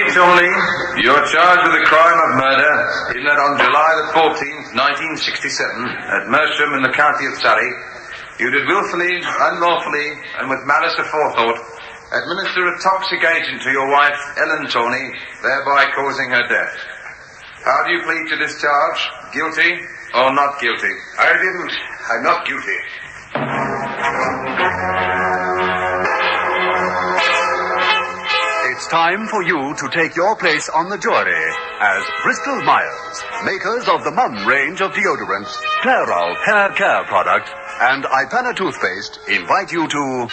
Sidney, you're charged with the crime of murder in that on July the 14th, 1967, at Merstham in the county of Surrey, you did willfully, unlawfully, and with malice aforethought, administer a toxic agent to your wife, Ellen Tourney, thereby causing her death. How do you plead to this charge? Guilty or not guilty? I didn't. I'm not guilty. It's time for you to take your place on the jury as Bristol Myers, makers of the Mum range of deodorants, Clairol hair care product, and Ipana toothpaste, invite you to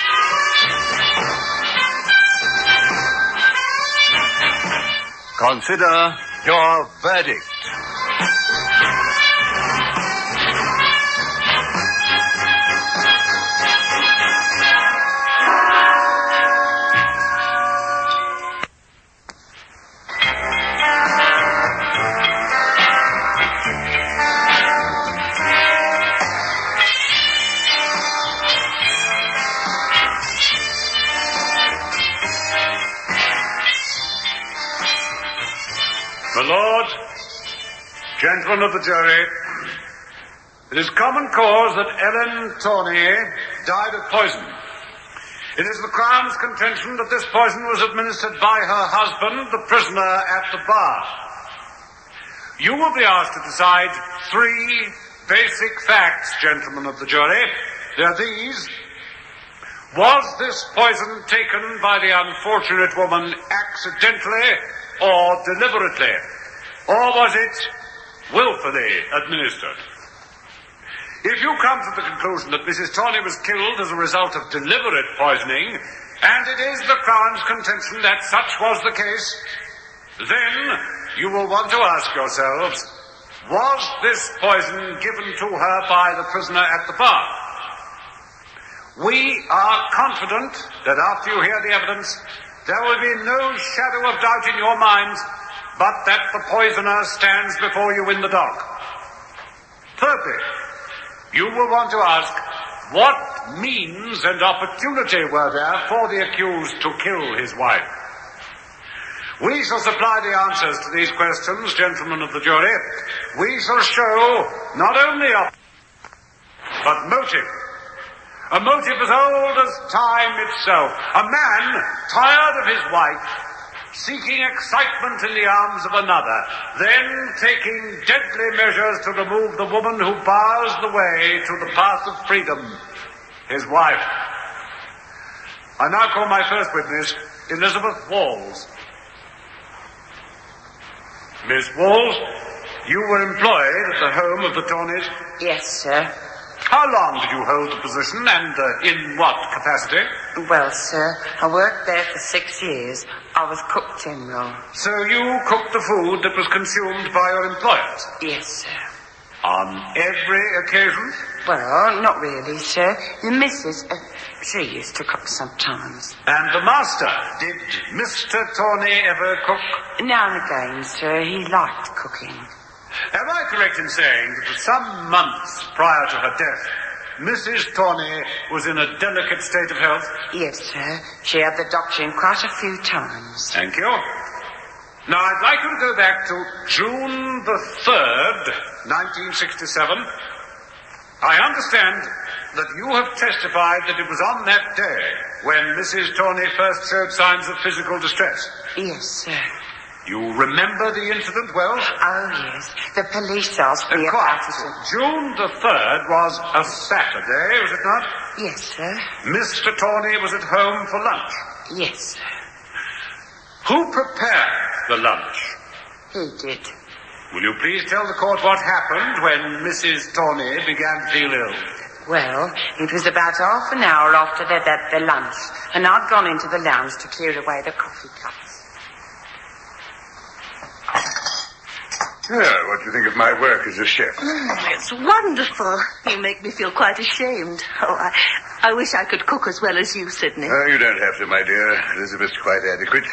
consider your verdict. My lord, gentlemen of the jury, it is common cause that Ellen Tourney died of poison. It is the Crown's contention that this poison was administered by her husband, the prisoner at the bar. You will be asked to decide three basic facts, gentlemen of the jury. They are these. Was this poison taken by the unfortunate woman accidentally or deliberately? Or was it willfully administered? If you come to the conclusion that Mrs. Tourney was killed as a result of deliberate poisoning, and it is the Crown's contention that such was the case, then you will want to ask yourselves, was this poison given to her by the prisoner at the bar? We are confident that after you hear the evidence, there will be no shadow of doubt in your minds but that the poisoner stands before you in the dock. Thirdly, you will want to ask, what means and opportunity were there for the accused to kill his wife? We shall supply the answers to these questions, gentlemen of the jury. We shall show not only but motive. A motive as old as time itself. A man tired of his wife, seeking excitement in the arms of another, then taking deadly measures to remove the woman who bars the way to the path of freedom, his wife. I now call my first witness, Elizabeth Walls. Miss Walls, you were employed at the home of the Tourneys? Yes, sir. How long did you hold the position, and in what capacity? Well, sir, I worked there for 6 years. I was cook general. So you cooked the food that was consumed by your employers? Yes, sir. On every occasion? Well, not really, sir. The missus, she used to cook sometimes. And the master, did Mr. Tourney ever cook? Now and again, sir, he liked cooking. Am I correct in saying that for some months prior to her death, Mrs. Tourney was in a delicate state of health? Yes, sir. She had the doctor in quite a few times. Thank you. Now, I'd like you to go back to June the 3rd, 1967. I understand that you have testified that it was on that day when Mrs. Tourney first showed signs of physical distress. Yes, sir. You remember the incident well? Oh, yes. The police asked me about it. June the 3rd was a Saturday, was it not? Yes, sir. Mr. Tourney was at home for lunch? Yes, sir. Who prepared the lunch? He did. Will you please tell the court what happened when Mrs. Tourney began to feel ill? Well, it was about half an hour after they'd had their lunch, and I'd gone into the lounge to clear away the coffee cups. Yeah, what do you think of my work as a chef? It's wonderful. You make me feel quite ashamed. Oh, I wish I could cook as well as you, Sidney. Oh, you don't have to, my dear. Elizabeth's quite adequate.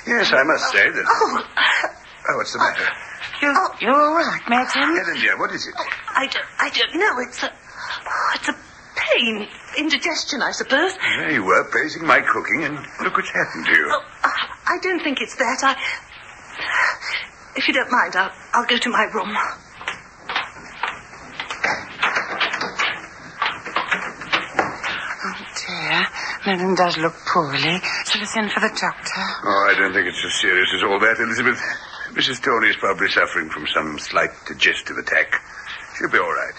Yes, I must say that... Oh, what's the matter? You're all right, Madam? Helen, dear, what is it? I don't know. It's a pain. Indigestion, I suppose. There you were, praising my cooking, and look what's happened to you. Oh, I don't think it's that. If you don't mind, I'll go to my room. Oh, dear. Madam does look poorly. Shall I send for the doctor? Oh, I don't think it's as serious as all that, Elizabeth. Mrs. Tourney is probably suffering from some slight digestive attack. She'll be all right.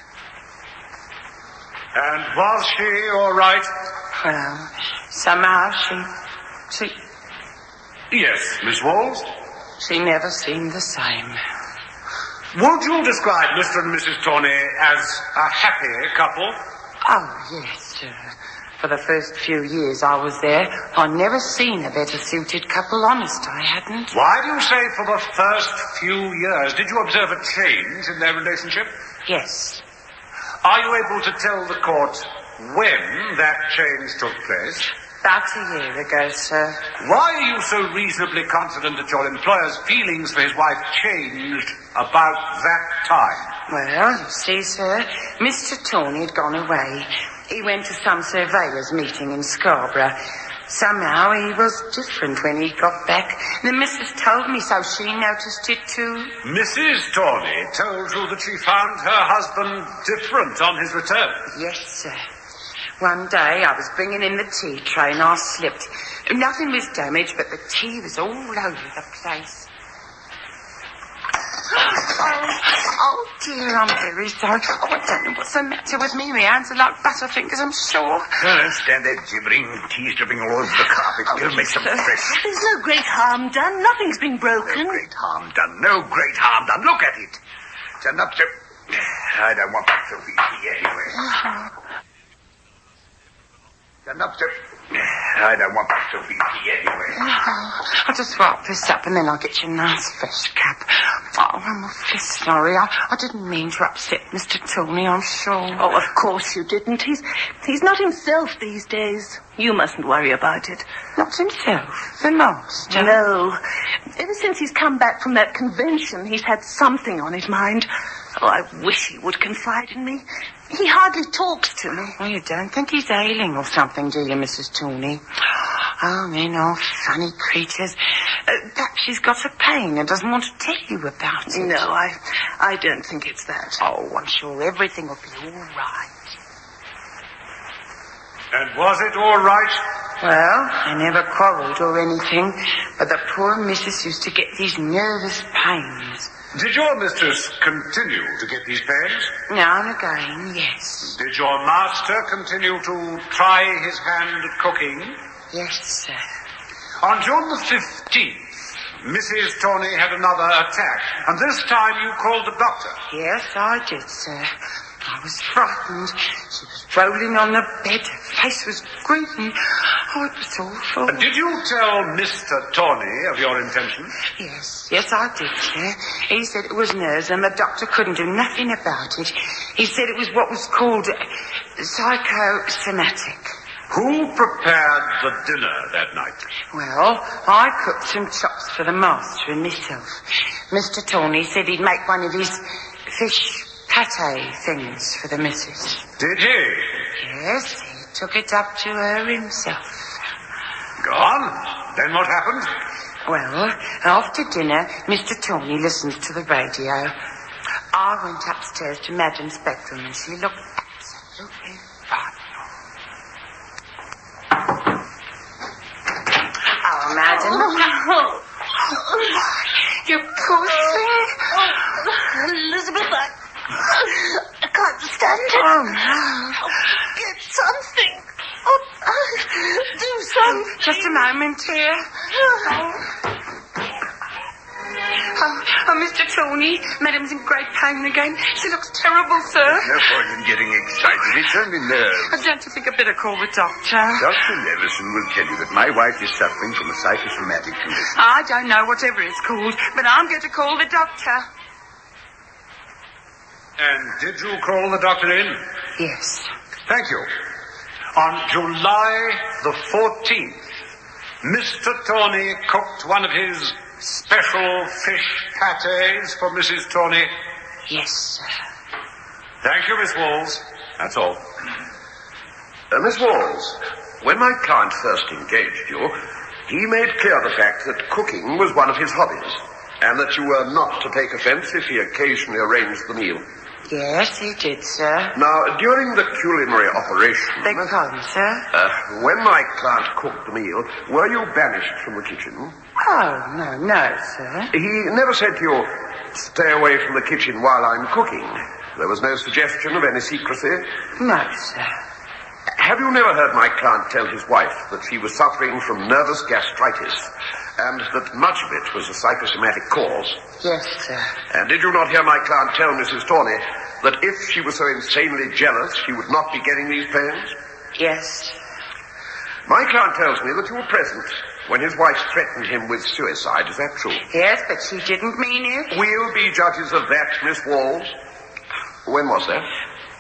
And was she all right? Well, somehow she Yes, Miss Walls. never seemed the same. Would you describe Mr. and Mrs. Tourney as a happy couple? Oh, yes, sir. For the first few years I was there, I never seen a better suited couple, honest, I hadn't. Why do you say for the first few years? Did you observe a change in their relationship? Yes. Are you able to tell the court when that change took place? About a year ago, sir. Why are you so reasonably confident that your employer's feelings for his wife changed about that time? Well, you see, sir, Mr. Tourney had gone away. He went to some surveyors' meeting in Scarborough. Somehow he was different when he got back. The missus told me so. She noticed it too. Mrs. Tourney told you that she found her husband different on his return. Yes, sir. One day I was bringing in the tea tray and I slipped. Nothing was damaged, but the tea was all over the place. Oh, dear, I'm very sorry. Oh, I don't know what's the matter with me. My hands are like butterfingers, I'm sure. Don't stand there gibbering. Tea's dripping all over the carpet. Go make some fresh. There's no great harm done. Nothing's been broken. No great harm done. No great harm done. Look at it. It's enough to... I don't want that filthy tea anyway. It's enough to... I don't want that filthy tea anyway. I'll just wipe this up and then I'll get you a nice fresh cup. Oh, I'm awfully sorry. I didn't mean to upset Mr. Tourney, I'm sure. Oh, of course you didn't. He's not himself these days. You mustn't worry about it. Not himself, the master. No. Ever since he's come back from that convention, he's had something on his mind. Oh, I wish he would confide in me. He hardly talks to me. Oh, you don't think he's ailing or something, do you, Mrs. Tourney? Oh, men are funny creatures. Perhaps she's got a pain and doesn't want to tell you about it. No, I don't think it's that. Oh, I'm sure everything will be all right. And was it all right? Well, I never quarrelled or anything, but the poor missus used to get these nervous pains. Did your mistress continue to get these pains? Now and again, yes. Did your master continue to try his hand at cooking? Yes, sir. On June the 15th, Mrs. Tourney had another attack, and this time you called the doctor. Yes, I did, sir. I was frightened. She was rolling on the bed. Her face was green. Oh, it was awful. Did you tell Mr. Tourney of your intention? Yes, I did, sir. He said it was nerves and the doctor couldn't do nothing about it. He said it was what was called psychosomatic. Who prepared the dinner that night? Well, I cooked some chops for the master and myself. Mr. Tourney said he'd make one of his fish pate things for the missus. Did he? Yes, he took it up to her himself. Go on. Then what happened? Well, after dinner, Mr. Tourney listened to the radio. I went upstairs to Madam's bedroom and she looked absolutely frightened. Oh, Madam. Oh, you poor thing. Elizabeth, I can't stand it. Oh, no. Get something. Do something. Just a moment, dear. Oh, Mr. Tourney, Madam's in great pain again. She looks terrible, sir. No point in getting excited. It's only nerves. Don't you think I'd better call the doctor? Dr. Levison will tell you that my wife is suffering from a psychosomatic condition. I don't know whatever it's called, but I'm going to call the doctor. And did you call the doctor in? Yes. Thank you. On July the 14th, Mr. Tourney cooked one of his special fish pâtés for Mrs. Tourney. Yes, sir. Thank you, Miss Walls. That's all. Miss Walls, when my client first engaged you, He made clear the fact that cooking was one of his hobbies, and that you were not to take offence if he occasionally arranged the meal. Yes, he did, sir. Now, during the culinary operation... Beg pardon, sir? When my client cooked the meal, were you banished from the kitchen? Oh, no, sir. He never said to you, stay away from the kitchen while I'm cooking. There was no suggestion of any secrecy? No, sir. Have you never heard my client tell his wife that she was suffering from nervous gastritis, and that much of it was a psychosomatic cause? Yes, sir. And did you not hear my client tell Mrs. Tourney that if she was so insanely jealous, she would not be getting these pains? Yes. My client tells me that you were present when his wife threatened him with suicide. Is that true? Yes, but she didn't mean it. We'll be judges of that, Miss Walls. When was that?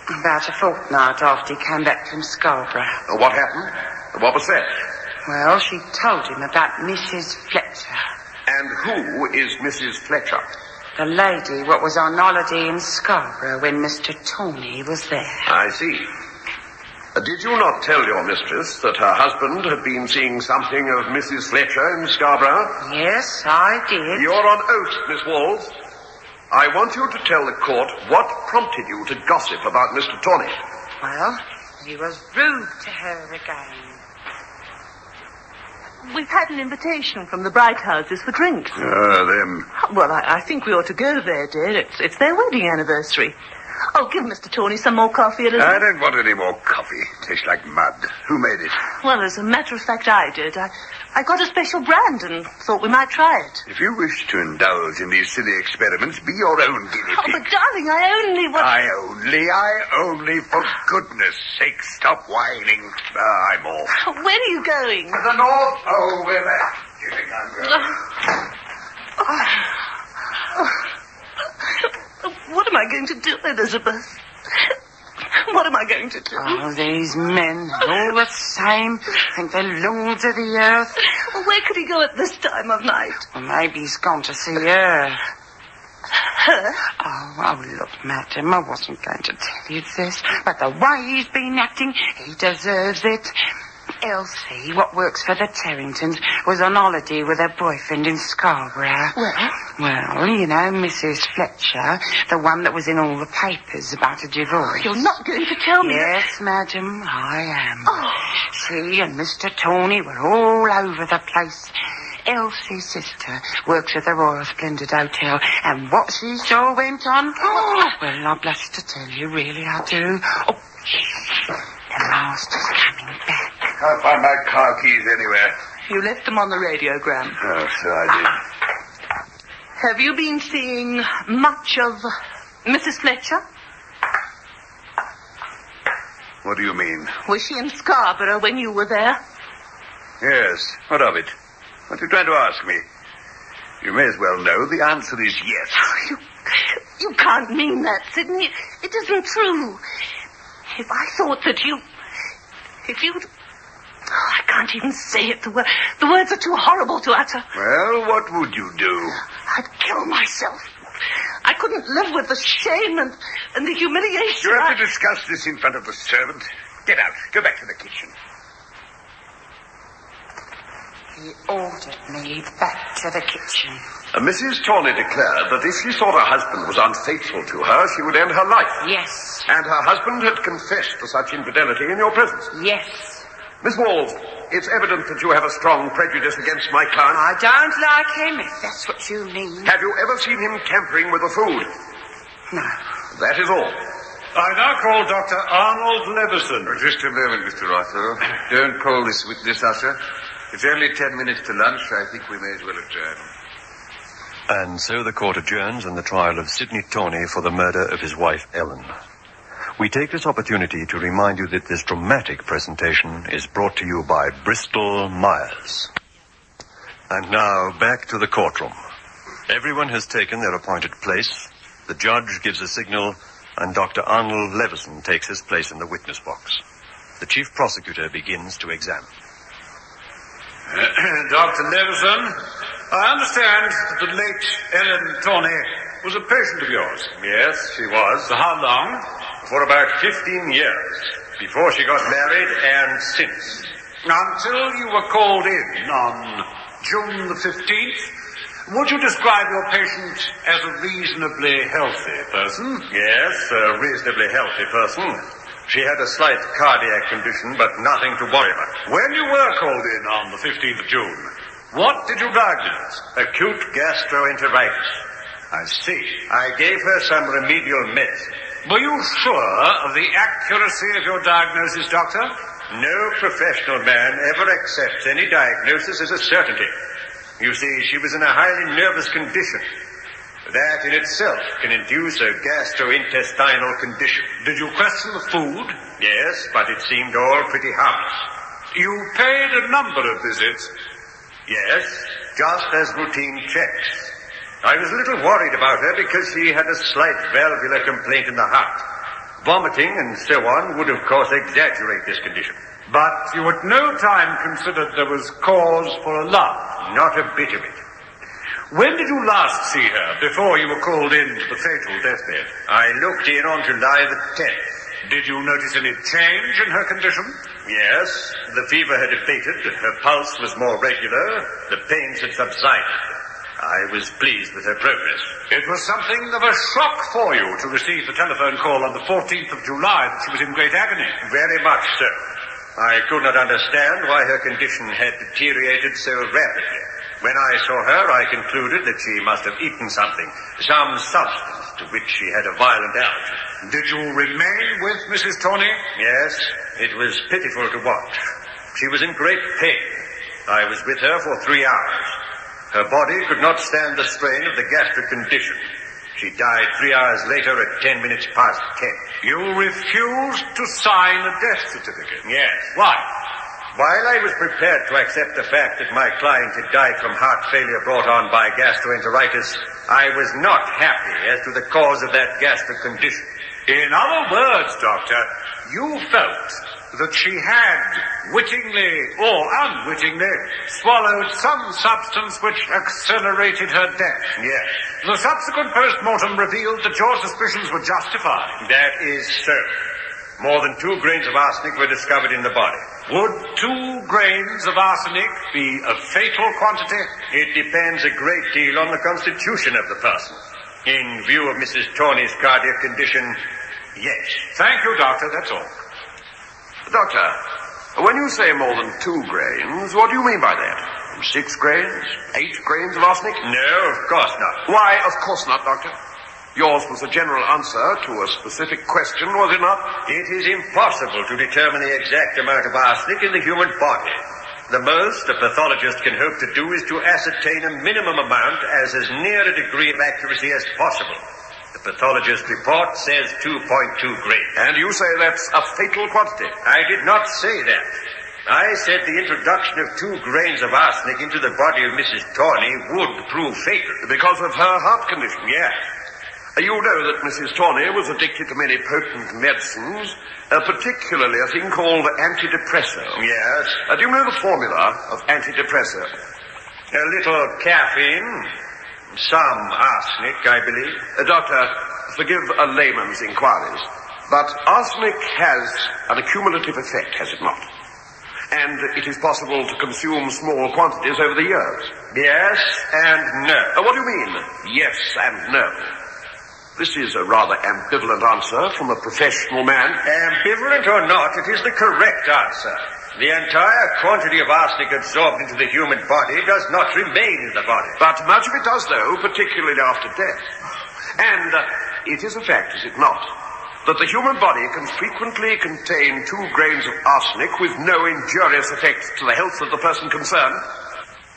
About a fortnight after he came back from Scarborough. What happened? What was said? Well, she told him about Mrs. Fletcher. And who is Mrs. Fletcher? The lady what was on holiday in Scarborough when Mr. Tourney was there. I see. Did you not tell your mistress that her husband had been seeing something of Mrs. Fletcher in Scarborough? Yes, I did. You're on oath, Miss Walls. I want you to tell the court what prompted you to gossip about Mr. Tourney. Well, he was rude to her again. We've had an invitation from the Bright Houses for drinks. Them. Well, I think we ought to go there, dear. It's their wedding anniversary. Oh, give Mr. Tourney some more coffee, Elizabeth. I don't want any more coffee. Tastes like mud. Who made it? Well, as a matter of fact, I did. I got a special brand and thought we might try it. If you wish to indulge in these silly experiments, be your own guinea Oh, pig. but darling, I only, for goodness sake, stop whining. I'm off. Where are you going? To the north. Oh, where do you think I'm going? What am I going to do, Elizabeth? What am I going to do? Oh, these men, all the same, think they're lords of the earth. Well, where could he go at this time of night? Well, maybe he's gone to see her. Her? Oh, look, madam, I wasn't going to tell you this, but the way he's been acting, he deserves it. Elsie, what works for the Terringtons, was on holiday with her boyfriend in Scarborough. Well, you know, Mrs. Fletcher, the one that was in all the papers about a divorce. You're not going to tell me Yes, madam, I am. Oh. She and Mr. Tourney were all over the place. Elsie's sister works at the Royal Splendid Hotel, and what she saw went on, well, I blush to tell you, really I do. Oh, the master's coming back. Can't find my car keys anywhere. You left them on the radiogram. Oh, so I Have you been seeing much of Mrs. Fletcher? did. What do you mean? Was she in Scarborough when you were there? Yes. What of it? What are you trying to ask me? You may as well know the answer is yes. You can't mean that, Sidney. It isn't true. If I thought that if you'd... Oh, I can't even say it. The words are too horrible to utter. Well, what would you do? I'd kill myself. I couldn't live with the shame and the humiliation. You have to discuss this in front of the servant. Get out. Go back to the kitchen. He ordered me back to the kitchen. Mrs. Tourney declared that if she thought her husband was unfaithful to her, she would end her life. Yes. And her husband had confessed to such infidelity in your presence. Yes. Miss Walls, it's evident that you have a strong prejudice against my client. I don't like him, if that's what you mean. Have you ever seen him tampering with the food? No. That is all. I now call Dr. Arnold Levison. Just a moment, Mr. Rothwell. Don't call this witness, usher. It's only 10 minutes to lunch. I think we may as well adjourn. And so the court adjourns in the trial of Sidney Tourney for the murder of his wife, Ellen. We take this opportunity to remind you that this dramatic presentation is brought to you by Bristol Myers. And now, back to the courtroom. Everyone has taken their appointed place. The judge gives a signal, and Dr. Arnold Levison takes his place in the witness box. The chief prosecutor begins to examine. Dr. Levison, I understand that the late Ellen Tourney was a patient of yours. Yes, she was. For how long? For about 15 years. Before she got married and since. Until you were called in on June the 15th, would you describe your patient as a reasonably healthy person? Yes, a reasonably healthy person. She had a slight cardiac condition, but nothing to worry about. When you were called in on the 15th of June, what did you diagnose? Acute gastroenteritis. I see. I gave her some remedial medicine. Were you sure of the accuracy of your diagnosis, Doctor? No professional man ever accepts any diagnosis as a certainty. You see, she was in a highly nervous condition. That in itself can induce a gastrointestinal condition. Did you question the food? Yes, but it seemed all pretty harmless. You paid a number of visits? Yes, just as routine checks. I was a little worried about her because she had a slight valvular complaint in the heart. Vomiting and so on would, of course, exaggerate this condition. But you at no time considered there was cause for alarm? Not a bit of it. When did you last see her, before you were called in to the fatal deathbed? I looked in on July the 10th. Did you notice any change in her condition? Yes, the fever had abated, her pulse was more regular, the pains had subsided. I was pleased with her progress. It was something of a shock for you to receive the telephone call on the 14th of July that she was in great agony. Very much so. I could not understand why her condition had deteriorated so rapidly. When I saw her, I concluded that she must have eaten something, some substance to which she had a violent allergy. Did you remain with Mrs. Tourney? Yes, it was pitiful to watch. She was in great pain. I was with her for 3 hours. Her body could not stand the strain of the gastric condition. She died 3 hours later at 10 minutes past 10. You refused to sign a death certificate? Yes. Why? While I was prepared to accept the fact that my client had died from heart failure brought on by gastroenteritis, I was not happy as to the cause of that gastric condition. In other words, Doctor, you felt that she had, wittingly or unwittingly, swallowed some substance which accelerated her death. Yes. The subsequent post-mortem revealed that your suspicions were justified. That is so. More than 2 grains of arsenic were discovered in the body. Would 2 grains of arsenic be a fatal quantity? It depends a great deal on the constitution of the person. In view of Mrs. Tourney's cardiac condition, yes. Thank you, Doctor, that's all. Doctor, when you say more than 2 grains, what do you mean by that? 6 grains? 8 grains of arsenic? No, of course not. Why, of course not, Doctor. Yours was a general answer to a specific question, was it not? It is impossible to determine the exact amount of arsenic in the human body. The most a pathologist can hope to do is to ascertain a minimum amount as near a degree of accuracy as possible. The pathologist's report says 2.2 grains. And you say that's a fatal quantity? I did not say that. I said the introduction of 2 grains of arsenic into the body of Mrs. Tourney would prove fatal. Because of her heart condition? Yes. You know that Mrs. Tourney was addicted to many potent medicines, particularly a thing called antidepressant. Yes. Do you know the formula of antidepressant? A little caffeine, some arsenic, I believe. Doctor, forgive a layman's inquiries, but arsenic has an accumulative effect, has it not? And it is possible to consume small quantities over the years. Yes and no. What do you mean, yes and no? This is a rather ambivalent answer from a professional man. Ambivalent or not, it is the correct answer. The entire quantity of arsenic absorbed into the human body does not remain in the body. But much of it does, though, particularly after death. And it is a fact, is it not, that the human body can frequently contain 2 grains of arsenic with no injurious effects to the health of the person concerned?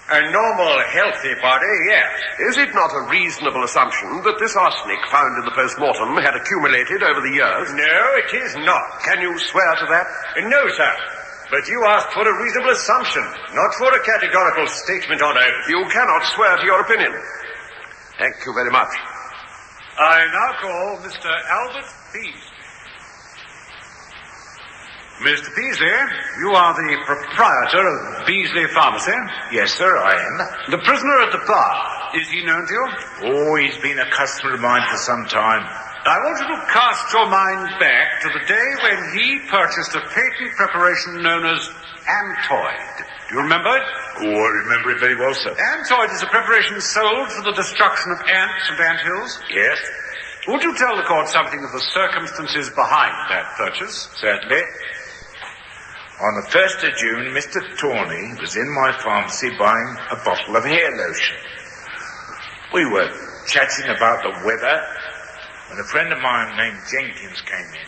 A normal, healthy body, yes. Is it not a reasonable assumption that this arsenic found in the post-mortem had accumulated over the years? No, it is not. Can you swear to that? No, sir. But you asked for a reasonable assumption, not for a categorical statement on oath. You cannot swear to your opinion. Thank you very much. I now call Mr. Albert Beasley. Mr. Beasley, you are the proprietor of Beasley Pharmacy. Yes, sir, I am. The prisoner at the bar, is he known to you? Oh, he's been a customer of mine for some time. I want you to cast your mind back to the day when he purchased a patent preparation known as Antoid. Do you remember it? Oh, I remember it very well, sir. Antoid is a preparation sold for the destruction of ants and anthills. Yes? Would you tell the court something of the circumstances behind that purchase? Certainly. On the 1st of June, Mr. Tourney was in my pharmacy buying a bottle of hair lotion. We were chatting about the weather when a friend of mine named Jenkins came in.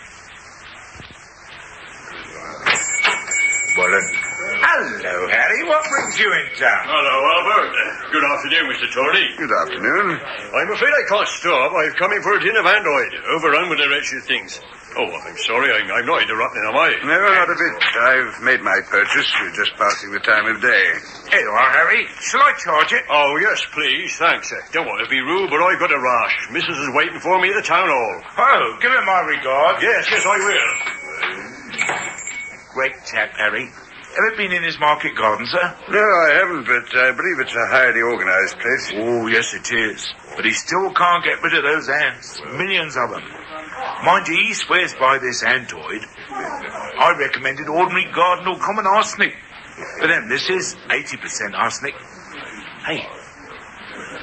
Well, hello, Harry. What brings you in town? Hello, Albert. Good afternoon, Mr. Tourney. Good afternoon. I'm afraid I can't stop. I've come in for a tin of Android. Overrun with the wretched things. Oh, I'm sorry. I'm not interrupting, am I? No, not a bit. I've made my purchase. We're just passing the time of day. Here you are, Harry. Shall I charge it? Oh, yes, please. Thanks. Don't want to be rude, but I've got a rush. Mrs. is waiting for me at the town hall. Oh, give him my regard. Yes, I will. Great chap, Harry. Ever been in his market garden, sir? No, I haven't, but I believe it's a highly organized place. Oh, yes, it is. But he still can't get rid of those ants. Millions of them. Mind you, he swears by this Antoid. I recommended ordinary garden or common arsenic. But then this is 80% arsenic. Hey,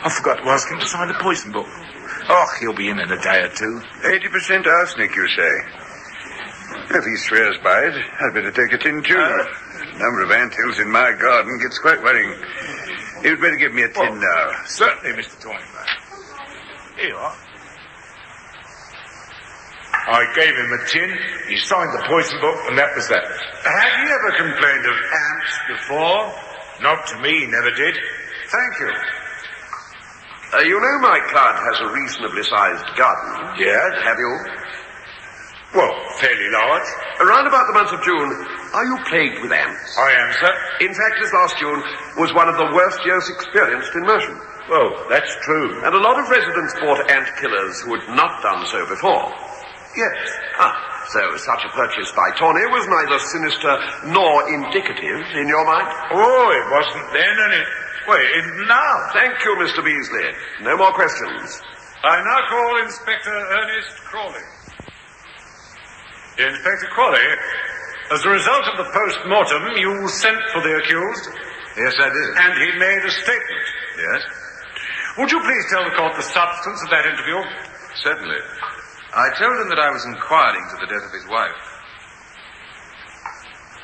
I forgot to ask him to sign the poison book. Oh, he'll be in a day or two. 80% arsenic, you say? If he swears by it, I'd better take a tin too. The number of anthills in my garden gets quite worrying. You'd better give me a tin now. Certainly, Mr. Tourney. Here you are. I gave him a tin, he signed the poison book, and that was that. Have you ever complained of ants before? Not to me, he never did. Thank you. You know my client has a reasonably sized garden. Yes? Have you? Well, fairly large. Around about the month of June, are you plagued with ants? I am, sir. In fact, this last June was one of the worst years experienced in Mersham. Oh, that's true. And a lot of residents bought ant killers who had not done so before. Yes. So such a purchase by Tourney was neither sinister nor indicative in your mind? Oh, it wasn't then, and it isn't now. Thank you, Mr. Beasley. No more questions. I now call Inspector Ernest Crawley. Inspector Crawley, as a result of the post-mortem, you sent for the accused. Yes, I did. And he made a statement. Yes? Would you please tell the court the substance of that interview? Certainly. I told him that I was inquiring into the death of his wife.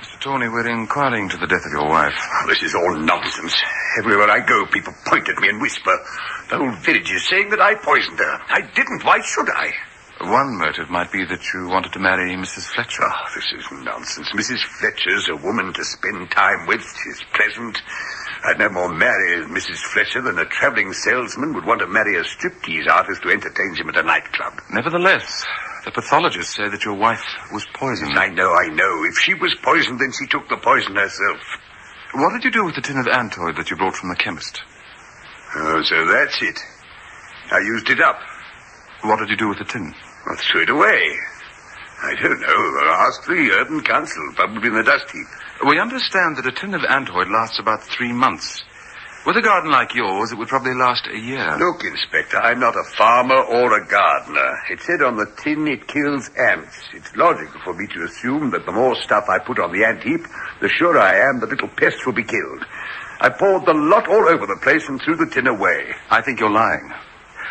Mr. Tourney, we're inquiring into the death of your wife. This is all nonsense. Everywhere I go, people point at me and whisper. The whole village is saying that I poisoned her. I didn't. Why should I? One motive might be that you wanted to marry Mrs. Fletcher. Oh, this is nonsense. Mrs. Fletcher's a woman to spend time with. She's pleasant. I'd no more marry Mrs. Fletcher than a traveling salesman would want to marry a striptease artist who entertains him at a nightclub. Nevertheless, the pathologists say that your wife was poisoned. I know. If she was poisoned, then she took the poison herself. What did you do with the tin of Antoid that you brought from the chemist? Oh, so that's it. I used it up. What did you do with the tin? I threw it away. I don't know. Ask the urban council, probably in the dust heap. We understand that a tin of Antoid lasts about 3 months. With a garden like yours, it would probably last a year. Look, Inspector, I'm not a farmer or a gardener. It said on the tin it kills ants. It's logical for me to assume that the more stuff I put on the ant heap, the surer I am the little pests will be killed. I poured the lot all over the place and threw the tin away. I think you're lying.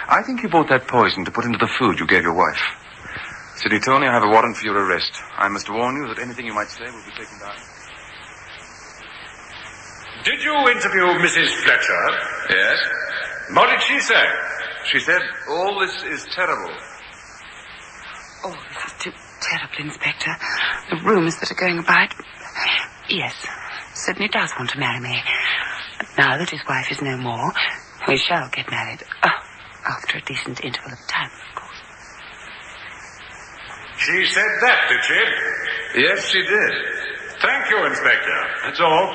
I think you bought that poison to put into the food you gave your wife. Sidney Tourney, I have a warrant for your arrest. I must warn you that anything you might say will be taken down. Did you interview Mrs. Fletcher? Yes? What did she say? She said, all this is terrible. Oh, this is too terrible, Inspector. The rumours that are going about. Yes, Sidney does want to marry me. Now that his wife is no more, we shall get married. After a decent interval of time, of course. She said that, did she? Yes, she did. Thank you, Inspector. That's all.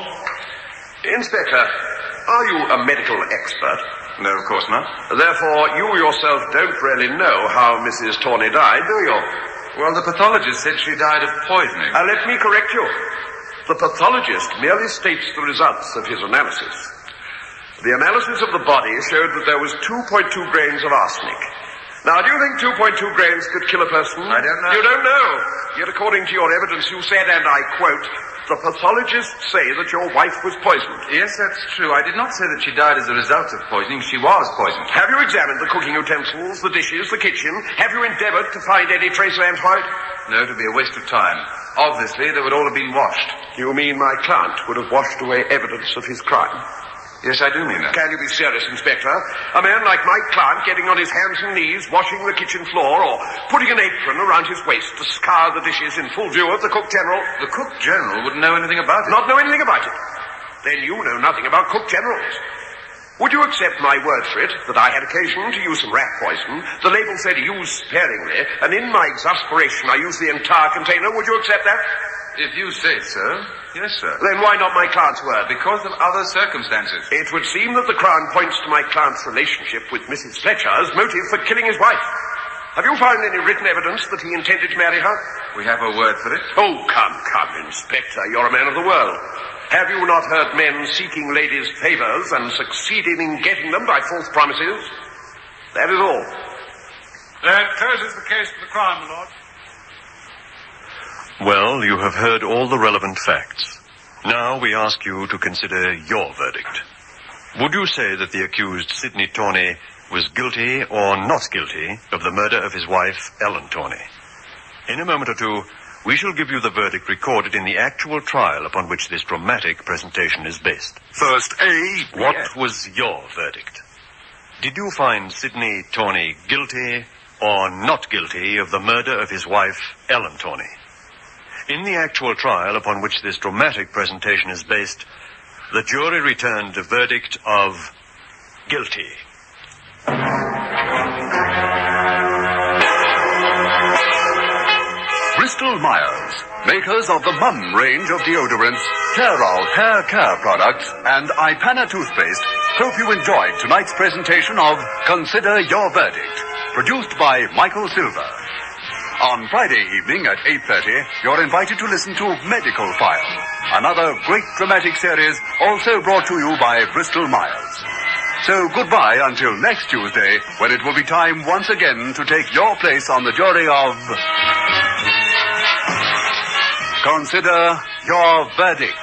Inspector, are you a medical expert? No, of course not. Therefore, you yourself don't really know how Mrs. Tourney died, do you? Well, the pathologist said she died of poisoning. Let me correct you. The pathologist merely states the results of his analysis. The analysis of the body showed that there was 2.2 grains of arsenic. Now, do you think 2.2 grains could kill a person? I don't know. You don't know. Yet according to your evidence, you said, and I quote, the pathologists say that your wife was poisoned. Yes, that's true. I did not say that she died as a result of poisoning. She was poisoned. Have you examined the cooking utensils, the dishes, the kitchen? Have you endeavored to find any trace of antibiotic? No, it would be a waste of time. Obviously, they would all have been washed. You mean my client would have washed away evidence of his crime? Yes, I do mean that. Can you be serious, Inspector? A man like my client getting on his hands and knees, washing the kitchen floor, or putting an apron around his waist to scour the dishes in full view of the cook general? The cook general wouldn't know anything about it. Not know anything about it? Then you know nothing about cook generals. Would you accept my word for it that I had occasion to use some rat poison? The label said use sparingly, and in my exasperation I used the entire container. Would you accept that? If you say so, yes, sir. Then why not my client's word? Because of other circumstances. It would seem that the Crown points to my client's relationship with Mrs. Fletcher as motive for killing his wife. Have you found any written evidence that he intended to marry her? We have a word for it. Oh, come, Inspector. You're a man of the world. Have you not heard men seeking ladies' favours and succeeding in getting them by false promises? That is all. That closes the case for the Crown, my lord. Well, you have heard all the relevant facts. Now we ask you to consider your verdict. Would you say that the accused Sidney Tourney was guilty or not guilty of the murder of his wife, Ellen Tourney? In a moment or two, we shall give you the verdict recorded in the actual trial upon which this dramatic presentation is based. First A. What was your verdict? Did you find Sidney Tourney guilty or not guilty of the murder of his wife, Ellen Tourney? In the actual trial upon which this dramatic presentation is based, the jury returned a verdict of guilty. Bristol Myers, makers of the Mum range of deodorants, Clairol hair care products, and IPANA toothpaste, hope you enjoyed tonight's presentation of Consider Your Verdict, produced by Michael Silver. On Friday evening at 8:30, you're invited to listen to Medical File, another great dramatic series also brought to you by Bristol Myers. So goodbye until next Tuesday, when it will be time once again to take your place on the jury of Consider Your Verdict.